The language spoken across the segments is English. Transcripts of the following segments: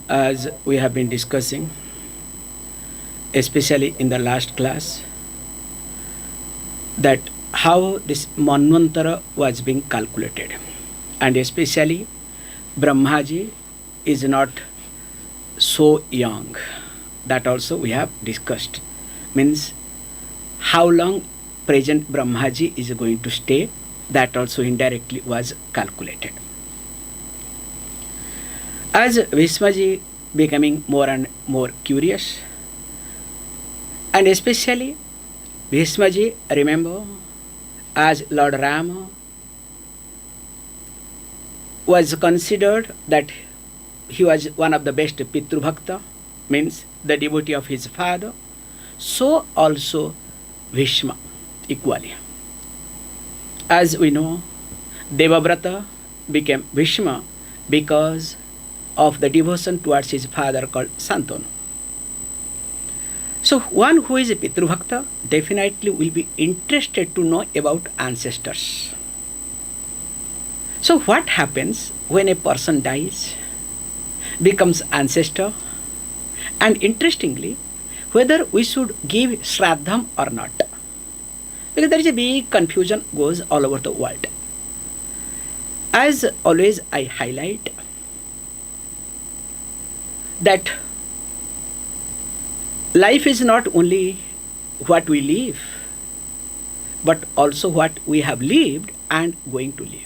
As we have been discussing, especially in the last class, that how this Manvantara was being calculated, and especially Brahmaji is not so young. That also we have discussed. Means how long present Brahmaji is going to stay, that also indirectly was calculated. As Bhishmaji becoming more and more curious, and especially Bhishmaji, remember, as Lord Rama was considered that he was one of the best Pitru Bhakta, means the devotee of his father, so also Bhishma equally. As we know, Devabrata became Bhishma because of the devotion towards his father called Santanu. So one who is a Pitru Bhakta definitely will be interested to know about ancestors. So what happens when a person dies, becomes ancestor, and interestingly, whether we should give Shraddham or not. Because there is a big confusion goes all over the world. As always I highlight that life is not only what we live, but also what we have lived and going to live.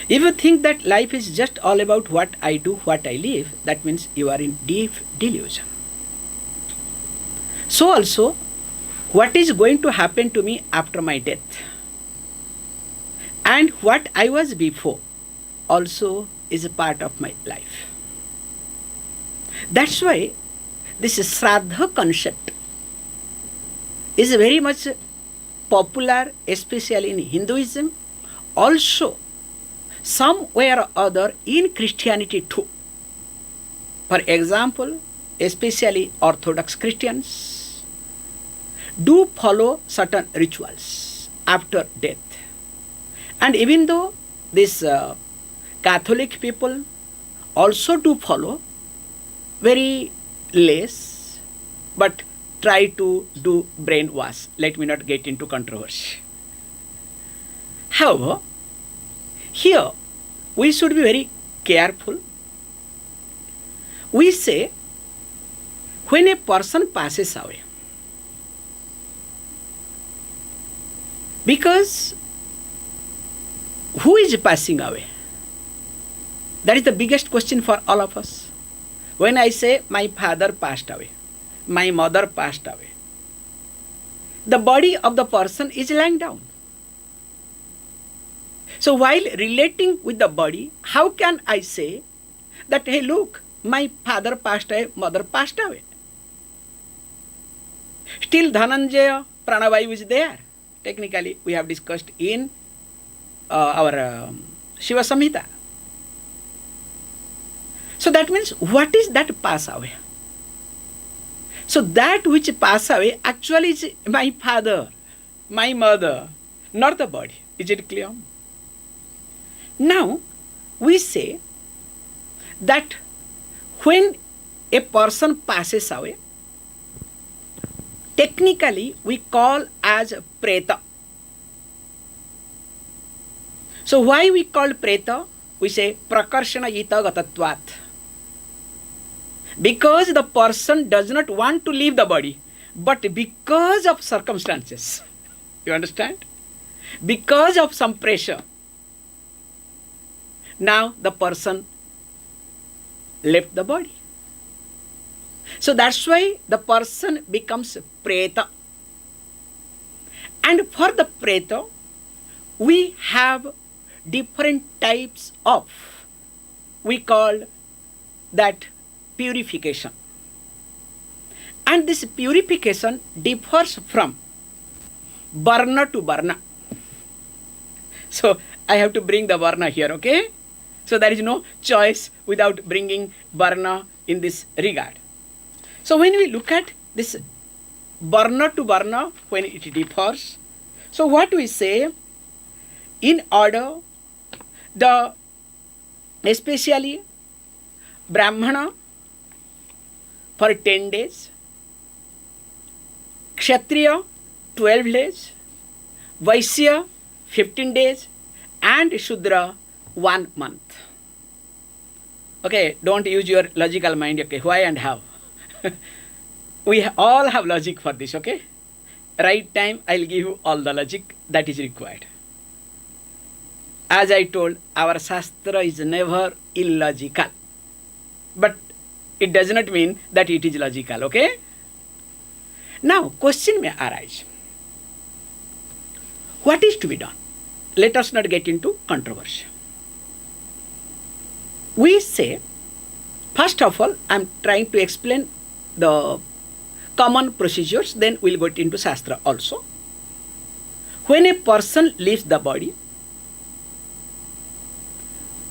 If you think that life is just all about what I do, what I live, that means you are in deep delusion. So also, what is going to happen to me after my death and what I was before also is a part of my life. That's why this Śrāddha concept is very much popular, especially in Hinduism, also somewhere or other in Christianity too. For example, especially Orthodox Christians do follow certain rituals after death. And even though these Catholic people also do follow, very less, but try to do brainwash. Let me not get into controversy. However, here we should be very careful. We say when a person passes away, because who is passing away? That is the biggest question for all of us. When I say my father passed away, my mother passed away, the body of the person is lying down. So while relating with the body, how can I say that, hey look, my father passed away, mother passed away? Still Dhananjaya Pranavayu is there. Technically we have discussed in our Shiva Samhita. So that means what is that pass away? So that which pass away actually is my father, my mother, not the body. Is it clear? Now we say that when a person passes away, technically we call as preta. So why we call preta? We say prakarshana yita gatatvat. Because the person does not want to leave the body, but because of circumstances. You understand? Because of some pressure. Now the person left the body. So that's why the person becomes preta. And for the preta, we have different types of, we call that purification. And this purification differs from varna to varna. So I have to bring the varna here, okay? So there is no choice without bringing varna in this regard. So when we look at this varna to varna, when it differs, so what we say, in order, especially Brahmana for 10 days, Kshatriya 12 days, Vaishya 15 days, and Shudra 1 month. Okay, don't use your logical mind, okay, why and how. We all have logic for this, okay. Right time, I'll give you all the logic that is required. As I told, our Shastra is never illogical. But it does not mean that it is logical, okay? Now, question may arise. What is to be done? Let us not get into controversy. We say, first of all, I am trying to explain the common procedures, then we'll get into Shastra also. When a person leaves the body,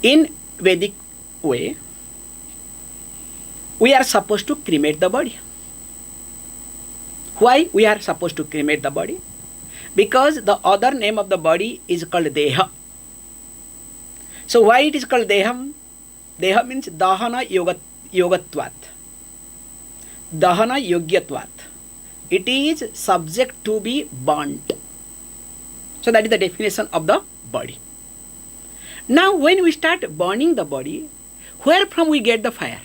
in Vedic way, we are supposed to cremate the body. Why we are supposed to cremate the body? Because the other name of the body is called Deha. So why it is called Deham? Deha means Dahana Yogatvat. Dahana Yogyatvat. It is subject to be burnt. So that is the definition of the body. Now when we start burning the body, where from we get the fire?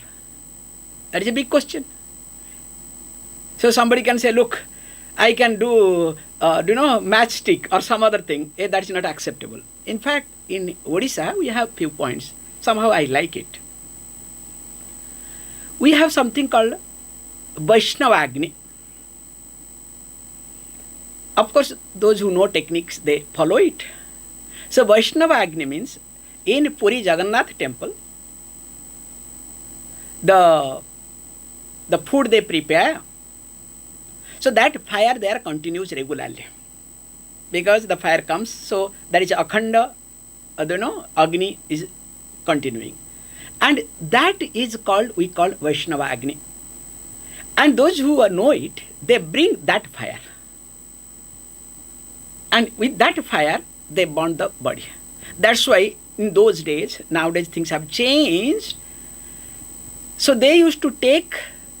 That is a big question. So somebody can say, look, I can do, matchstick or some other thing. That is not acceptable. In fact, in Odisha, we have few points. Somehow I like it. We have something called Vaishnavagni. Of course, those who know techniques, they follow it. So Vaishnavagni means, in Puri Jagannath temple, the food they prepare, so that fire there continues regularly. Because the fire comes, so there is Akhanda, Agni is continuing. And that is called, we call Vaishnava Agni. And those who know it, they bring that fire. And with that fire, they burn the body. That's why in those days, nowadays things have changed. So they used to take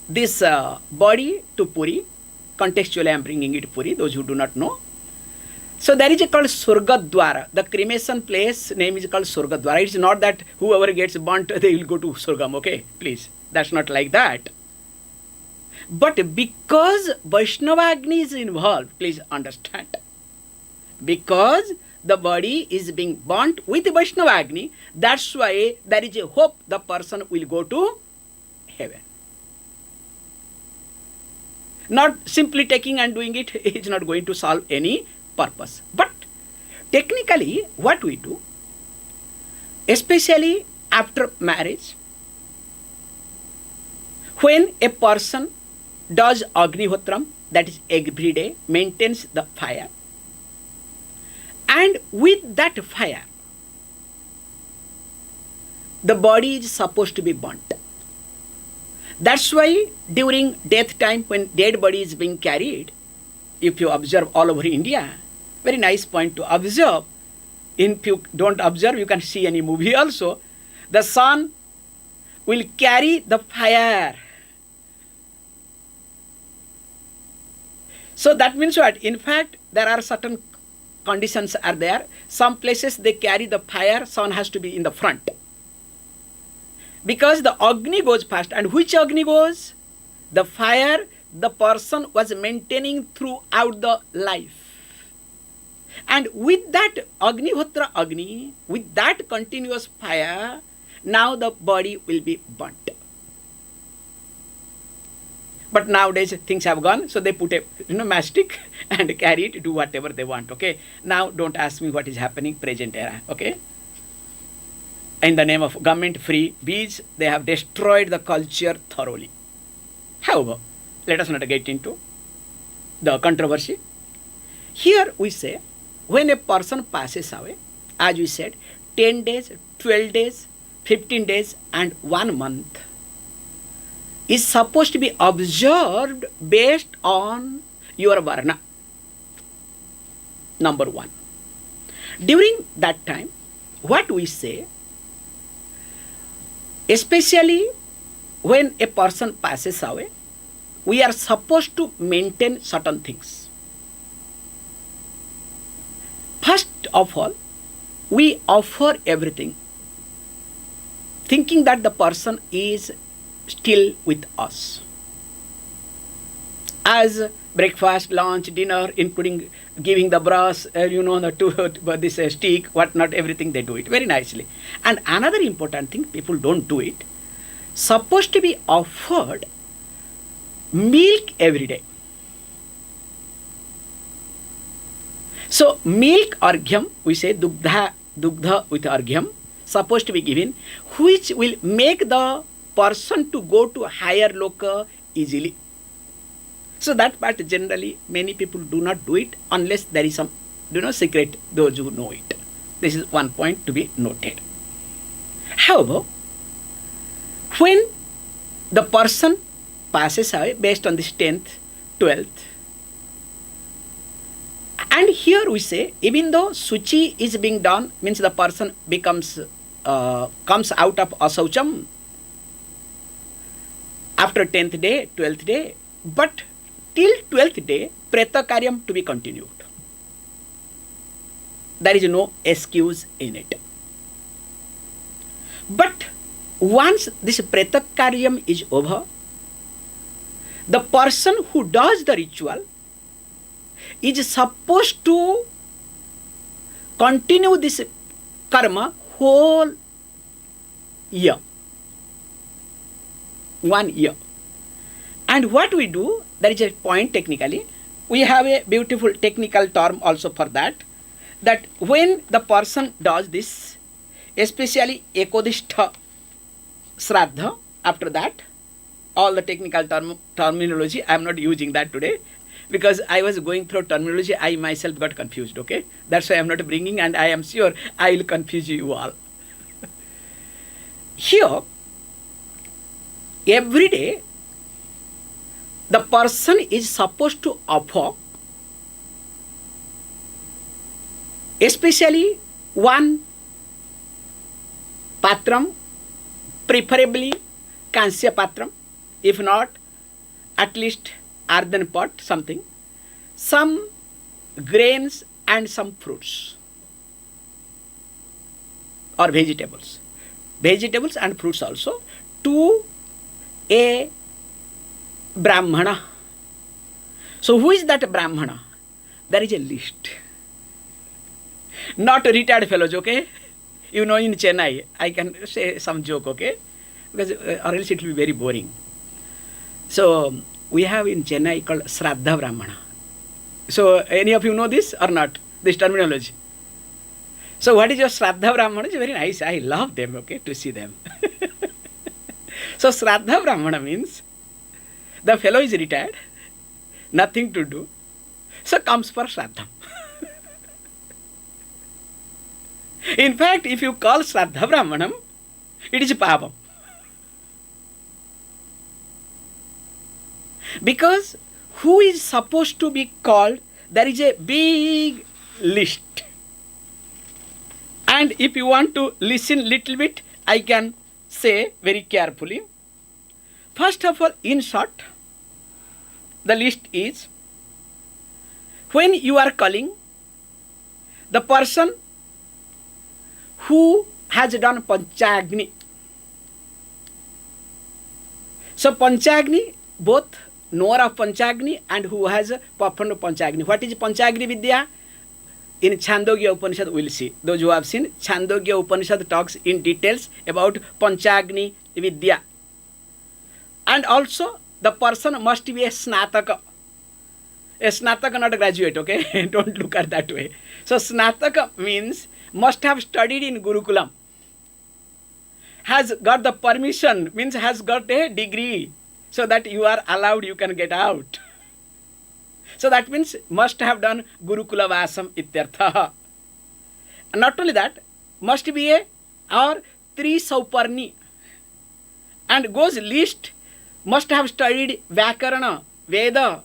this body to Puri. Contextually I am bringing it to Puri, those who do not know. So there is a called Surgadwara. The cremation place name is called Surgadwara. It's not that whoever gets burnt, they will go to Surgam, okay? Please, that's not like that. But because Vaishnavagni is involved, please understand. Because the body is being burnt with Vaishnavagni, that's why there is a hope the person will go to heaven. Not simply taking and doing it is not going to solve any purpose. But technically, what we do, especially after marriage, when a person does Agnihotram, that is every day, maintains the fire, and with that fire, the body is supposed to be burnt. That's why during death time, when dead body is being carried, if you observe all over India, very nice point to observe. If you don't observe, you can see any movie also. The son will carry the fire. So that means what? In fact, there are certain conditions are there. Some places they carry the fire, son has to be in the front. Because the Agni goes first. And which Agni goes? The fire the person was maintaining throughout the life. And with that Agnihotra Agni, with that continuous fire, now the body will be burnt. But nowadays things have gone, so they put a matchstick and carry it, do whatever they want. Okay. Now don't ask me what is happening present era. Okay. In the name of government free bees, they have destroyed the culture thoroughly. However, let us not get into the controversy. Here we say, when a person passes away, as we said, 10 days, 12 days, 15 days and 1 month is supposed to be observed based on your varna. Number 1. During that time, what we say, especially when a person passes away, we are supposed to maintain certain things. First of all, we offer everything, thinking that the person is still with us. As breakfast, lunch, dinner, including giving the brush, this stick, whatnot, everything they do it very nicely. And another important thing, people don't do it, supposed to be offered milk every day. So milk argyam, we say dugdha with argyam, supposed to be given, which will make the person to go to higher loka easily. So that part generally many people do not do it unless there is some secret, those who know it. This is one point to be noted. However, when the person passes away based on this 10th, 12th, and here we say, even though suchi is being done, means the person comes out of asaucham after 10th day, 12th day, but till 12th day, preta karyam to be continued. There is no excuse in it. But once this preta karyam is over, the person who does the ritual is supposed to continue this karma whole year. 1 year. And what we do, there is a point technically, we have a beautiful technical term also for that when the person does this, especially ekodishtha Śrāddha, after that, all the technical terminology, I am not using that today, because I was going through terminology, I myself got confused, okay? That's why I am not bringing, and I am sure I will confuse you all. Here, every day, the person is supposed to offer, especially one patram, preferably kansya patram, if not, at least earthen pot, something, some grains and some fruits or vegetables and fruits also, to a brahmana. So who is that brahmana? There is a list. Not retired fellows, okay? In Chennai, I can say some joke, okay? Because or else it will be very boring. So we have in Chennai called Śrāddha Brahmana. So any of you know this or not? This terminology. So what is your Śrāddha Brahmana? It's very nice. I love them, okay, to see them. So Śrāddha Brahmana means the fellow is retired, nothing to do, so comes for Śrāddha. In fact, if you call Śrāddha Brahmanam, it is Pāpam. Because who is supposed to be called, there is a big list. And if you want to listen little bit, I can say very carefully. First of all, in short, the list is, when you are calling the person who has done Panchagni. So Panchagni, both knower of Panchagni and who has performed Panchagni. What is Panchagni Vidya? In Chandogya Upanishad we will see. Those who have seen, Chandogya Upanishad talks in details about Panchagni Vidya. And also, the person must be a Snataka. A Snataka, not a graduate, okay? Don't look at that way. So Snataka means must have studied in Gurukulam. Has got the permission, means has got a degree, so that you are allowed, you can get out. So that means must have done Gurukula Vasam ityartha. Not only that, must be a or Tri Sauparni. And goes least, must have studied Vyakarana, Veda.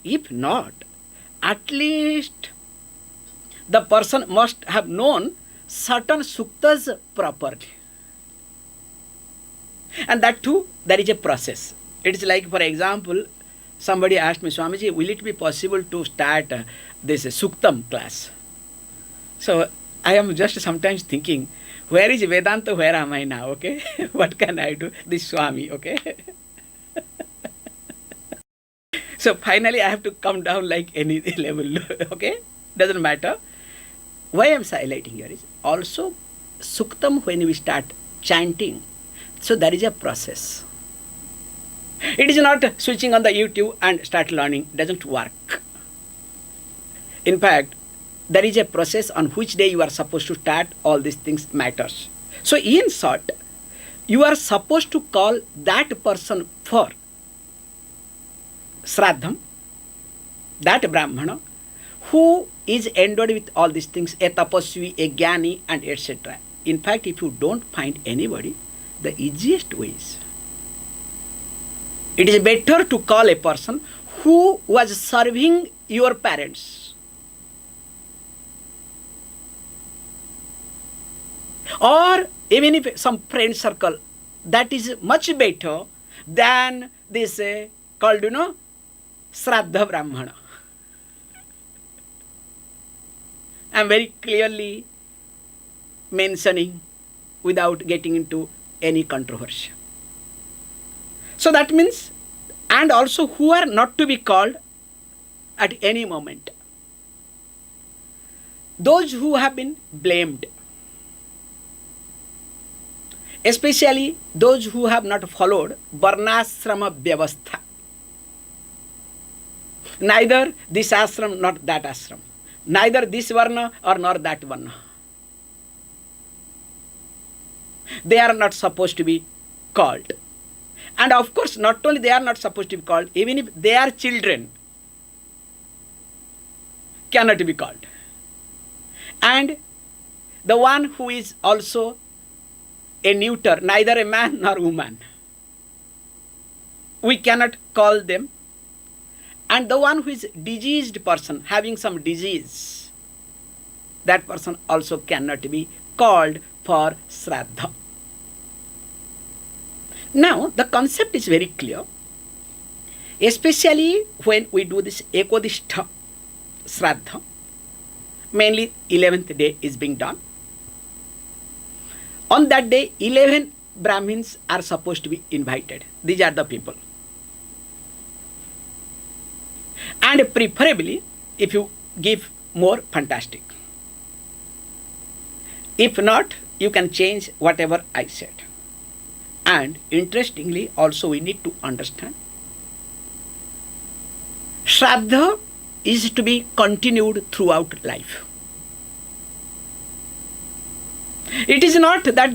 If not, at least the person must have known certain suktas properly. And that too, there is a process. It is like, for example, somebody asked me, Swamiji, will it be possible to start this Suktam class? So I am just sometimes thinking, where is Vedanta, where am I now, okay? What can I do? This Swami, okay? So finally I have to come down like any level, okay? Doesn't matter. Why I am highlighting here is also Suktam, when we start chanting, so there is a process. It is not switching on the YouTube and start learning. It doesn't work. In fact, there is a process on which day you are supposed to start. All these things matters. So in short, you are supposed to call that person for Shraddham, that Brahmana, who is endowed with all these things, a tapasvi, a jnani, and etc. In fact, if you don't find anybody, the easiest way is, it is better to call a person who was serving your parents, or even if some friend circle, that is much better than this called, Shraddha Brahmana. I am very clearly mentioning without getting into any controversy. So that means, and also who are not to be called at any moment. Those who have been blamed, especially those who have not followed Varnasrama Vyavastha. Neither this ashram nor that ashram. Neither this varna or nor that varna. They are not supposed to be called. And of course, not only they are not supposed to be called, even if they are children, cannot be called. And the one who is also a neuter, neither a man nor woman, we cannot call them. And the one who is diseased person, having some disease, that person also cannot be called for Shraddha. Now, the concept is very clear, especially when we do this Ekodishtha Shraddha, mainly 11th day is being done. On that day, 11 Brahmins are supposed to be invited. These are the people. And preferably, if you give more, fantastic. If not, you can change whatever I said. And interestingly, also we need to understand, Shraddha is to be continued throughout life. It is not that,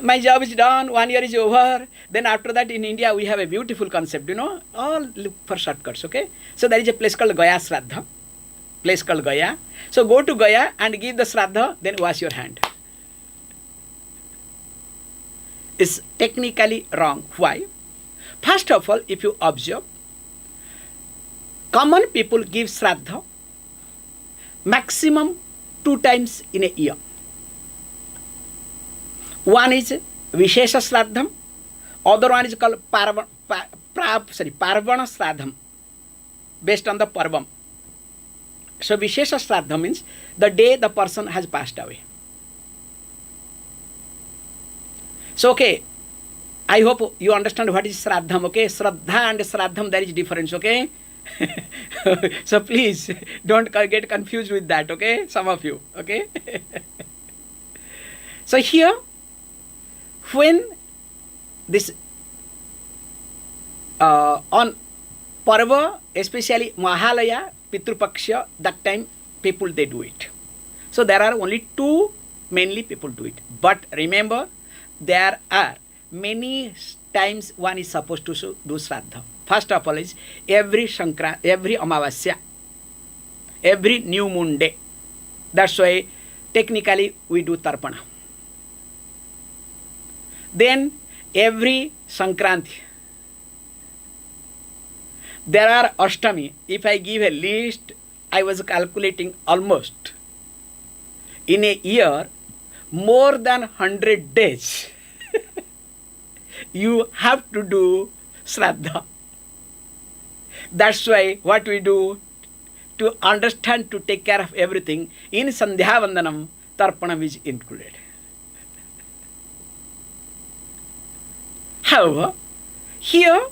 my job is done, 1 year is over. Then after that in India we have a beautiful concept, all look for shortcuts, okay? So there is a place called Gaya Shraddha, place called Gaya. So go to Gaya and give the Shraddha, then wash your hand. It's technically wrong. Why? First of all, if you observe, common people give Shraddha maximum 2 times in a year. One is Vishesha Shraddham, other one is called Parvana Shraddham, based on the Parvam. So Vishesha Shraddha means the day the person has passed away. So okay, I hope you understand what is Shraddham, okay? Shraddha and Shraddham, there is difference, okay? So please don't get confused with that, okay? Some of you, okay? So here, when this on Parva, especially Mahalaya, Pitrupaksha, that time people they do it. So there are only 2 mainly people do it. But remember, there are many times one is supposed to do Shraddha. First of all is every Amavasya, every new moon day. That's why technically we do Tarpana. Then every Sankranti. There are Ashtami. If I give a list, I was calculating almost in a year more than 100 days. you have to do Śrāddha. That's why what we do to understand, to take care of everything, in Sandhya Vandanam, Tarpanam is included. However, here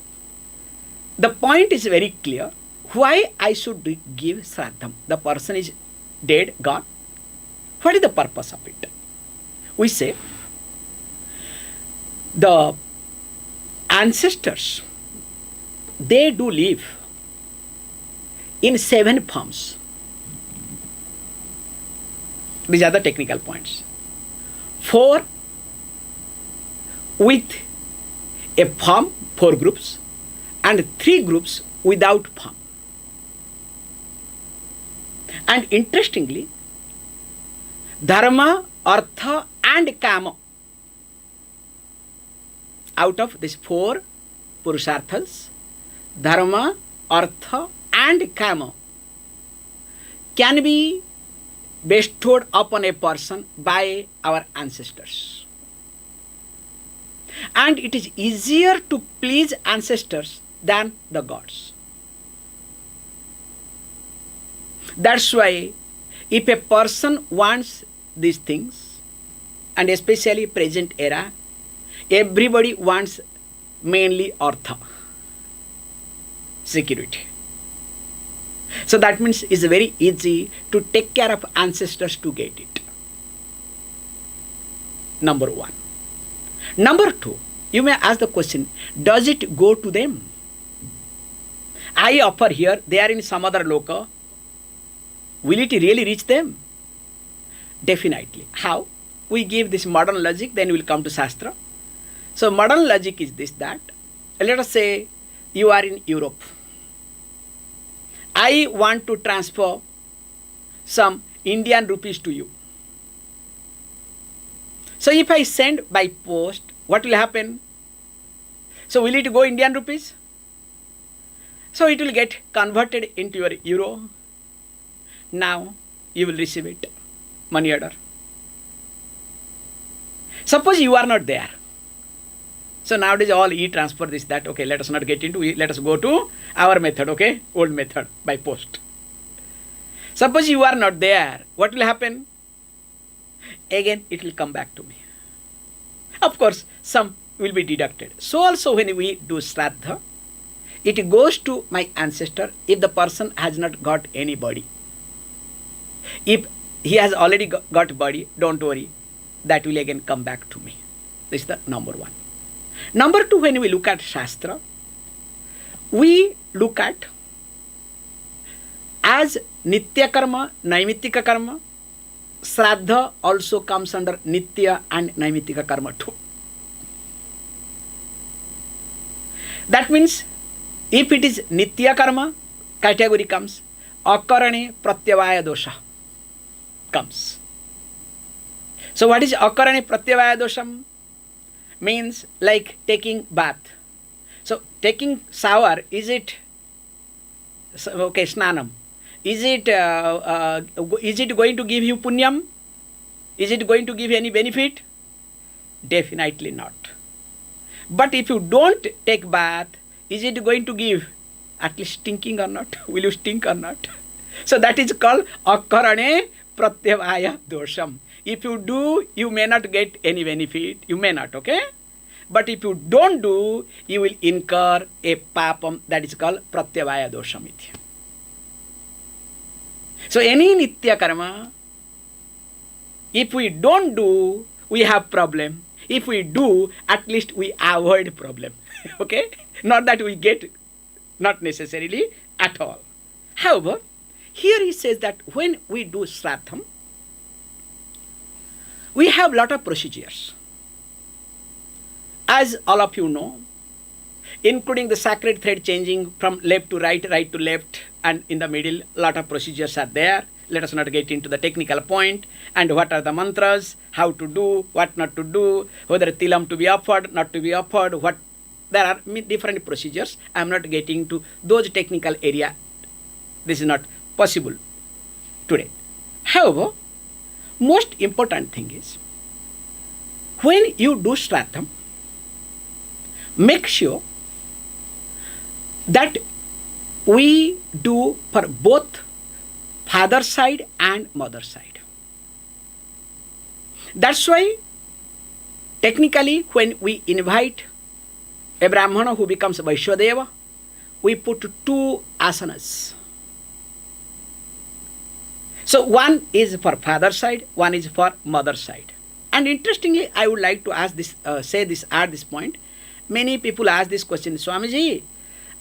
the point is very clear. Why I should give Śrāddham? The person is dead, gone. What is the purpose of it? We say the ancestors, they do live in 7 forms. These are the technical points. 4 with a form, 4 groups, and 3 groups without form. And interestingly, Dharma, Artha and Kama, out of these 4 Purusharthas, Dharma, Artha and Kama can be bestowed upon a person by our ancestors. And it is easier to please ancestors than the gods. That's why if a person wants these things, and especially present era, everybody wants mainly Artha, security. So that means it's very easy to take care of ancestors to get it. Number 1. Number 2, you may ask the question, does it go to them? I offer here, they are in some other loka. Will it really reach them? Definitely. How? We give this modern logic, then we will come to Shastra. So modern logic is this, that. Let us say you are in Europe. I want to transfer some Indian rupees to you. So if I send by post, what will happen? So will it go Indian rupees? So it will get converted into your euro. Now you will receive it, money order. Suppose you are not there. So nowadays all e-transfer, this, that. Okay, let us not get into it. Let us go to our method, okay? Old method, by post. Suppose you are not there. What will happen? Again, it will come back to me. Of course, some will be deducted. So also when we do Śrāddha, it goes to my ancestor if the person has not got anybody. If he has already got body, don't worry. That will again come back to me. This is the number 1. Number 2, when we look at Shastra, we look at as Nitya Karma, Naimittika Karma. Śrāddha also comes under Nitya and Naimittika Karma too. That means if it is Nitya Karma, category comes Akarane Pratyavaya Dosha comes. So what is Akarane Pratyavaya Dosham? Means like taking bath. So taking shower, is it okay, snanam? Is it going to give you punyam? Is it going to give any benefit? Definitely not. But if you don't take bath, is it going to give at least stinking or not? Will you stink or not? So that is called Akarane Pratyavaya Dosham. If you do, you may not get any benefit. You may not, okay? But if you don't do, you will incur a papam, that is called Pratyavaya Dosham. So any Nitya Karma, if we don't do, we have problem. If we do, at least we avoid problem. Okay? Not that we get, not necessarily at all. However, here he says that when we do Śrāddham, we have lot of procedures. As all of you know, including the sacred thread changing from left to right, right to left, and in the middle, lot of procedures are there. Let us not get into the technical point, and what are the mantras, how to do, what not to do, whether tilam to be offered, not to be offered, what, there are different procedures. I am not getting to those technical area. This is not possible today. However, most important thing is, when you do Śrāddham, make sure that we do for both father side and mother side. That's why technically when we invite a Brahmana who becomes Vaishyadeva, we put two asanas. So one is for father side, one is for mother side. And interestingly, I would like to ask this, at this point. Many people ask this question, Swamiji,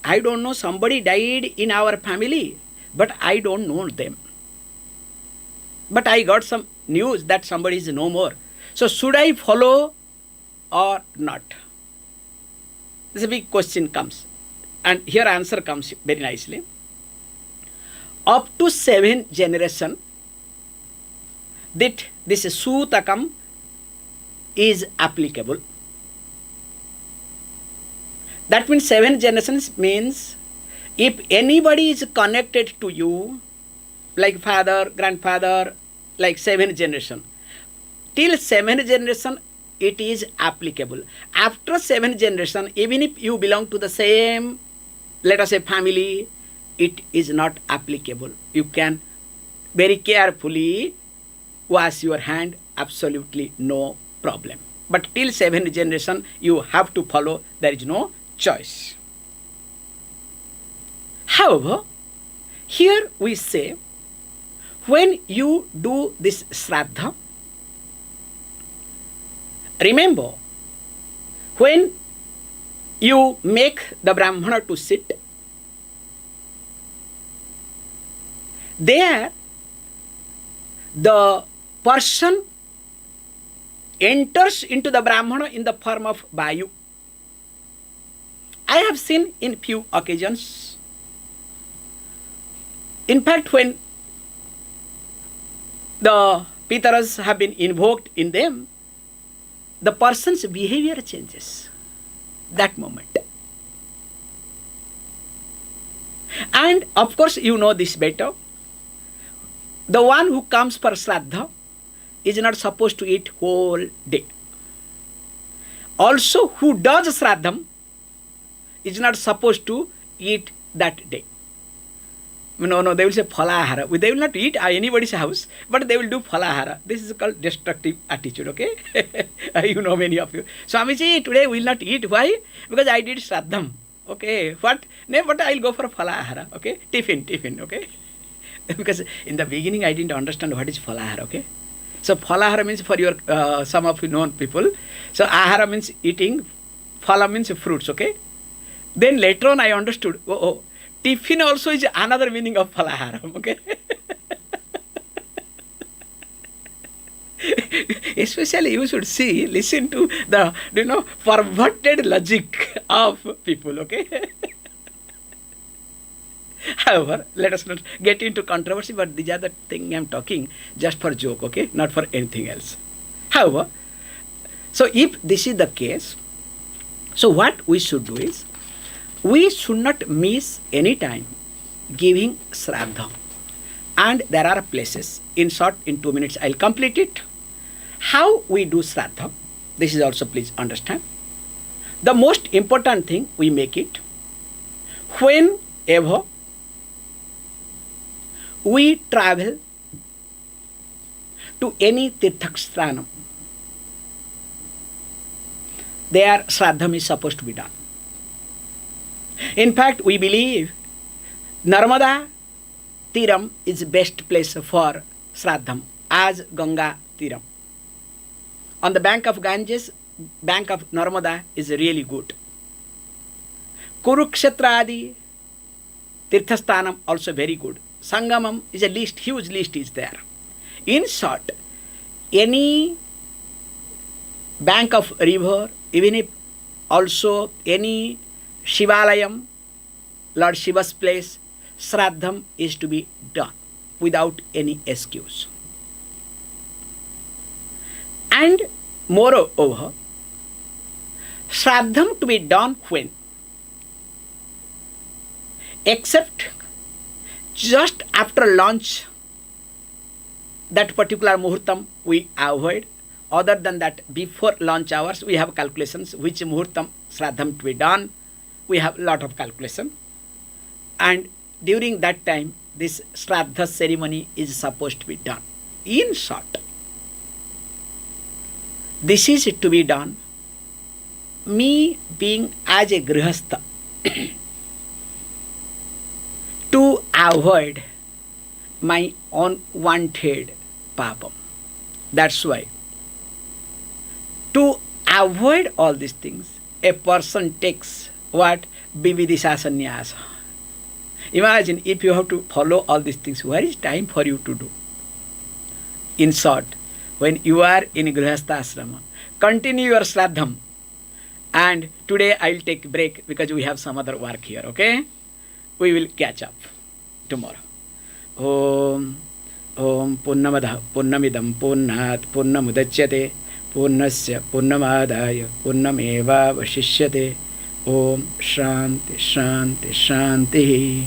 I don't know, somebody died in our family, but I don't know them. But I got some news that somebody is no more. So should I follow or not? This is a big question comes. And here answer comes very nicely. Up to 7 generation, that this Sutakam is applicable. That means 7 generations means if anybody is connected to you, like father, grandfather, like 7 generation, till 7 generation it is applicable. After 7 generation, even if you belong to the same, let us say, family, it is not applicable. You can very carefully wash your hand, absolutely no problem. But till 7 generation, you have to follow, there is no choice. However, here we say, when you do this Śrāddha, remember, when you make the Brahmana to sit, there the person enters into the Brahmana in the form of Vayu. I have seen in few occasions. In fact, when the Pitaras have been invoked in them, the person's behavior changes that moment. And of course, you know this better. The one who comes for Śrāddha is not supposed to eat whole day. Also, who does Śrāddham is not supposed to eat that day. No, they will say Phalahara. They will not eat at anybody's house, but they will do Phalahara. This is called destructive attitude, okay? You know, many of you. Swamiji, today we will not eat. Why? Because I did Śrāddham. Okay, what? No, but I will go for Phalahara, okay? Tiffin, okay? Because in the beginning I didn't understand what is Phalahara, okay? So Phalahara means for your, some of you known people. So Ahara means eating, Phala means fruits, okay? Then later on I understood, tiffin also is another meaning of Phalaharam, okay? Especially you should see, listen to the, perverted logic of people, okay? However, let us not get into controversy, but these are the things I am talking just for joke, okay? Not for anything else. However, so if this is the case, so what we should do is, we should not miss any time giving Śrāddha. And there are places, in short, in 2 minutes I'll complete it. How we do Śrāddha, this is also please understand. The most important thing, we make it whenever we travel to any Tirthaksthanam, there Śrāddham is supposed to be done. In fact, we believe Narmada Tiram is the best place for Śrāddham as Ganga Tiram. On the bank of Ganges, bank of Narmada is really good. Kurukshetra Adi Tirthasthanam also very good. Sangamam is a list, huge list is there. In short, any bank of river, even if also any Shivalayam, Lord Shiva's place, Śrāddham is to be done without any excuse. And moreover, Śrāddham to be done when? Except just after lunch, that particular muhurtam we avoid. Other than that, before lunch hours, we have calculations which muhurtam Shraddham to be done. We have a lot of calculation. And during that time, this Shraddha ceremony is supposed to be done. In short, this is to be done. Me being as a grihastha, to avoid my unwanted papam. That's why. To avoid all these things, a person takes what? Vividisha sannyasa. Imagine if you have to follow all these things, where is time for you to do? In short, when you are in Grihastha ashrama, continue your Shraddham. And today I'll take a break because we have some other work here, okay? We will catch up tomorrow. Om Purnamada Purnamidam Purnat Purnamudachyate Purnasya Purnamadaya Purnameva Vashishyate. Om Shanti Shanti Shanti.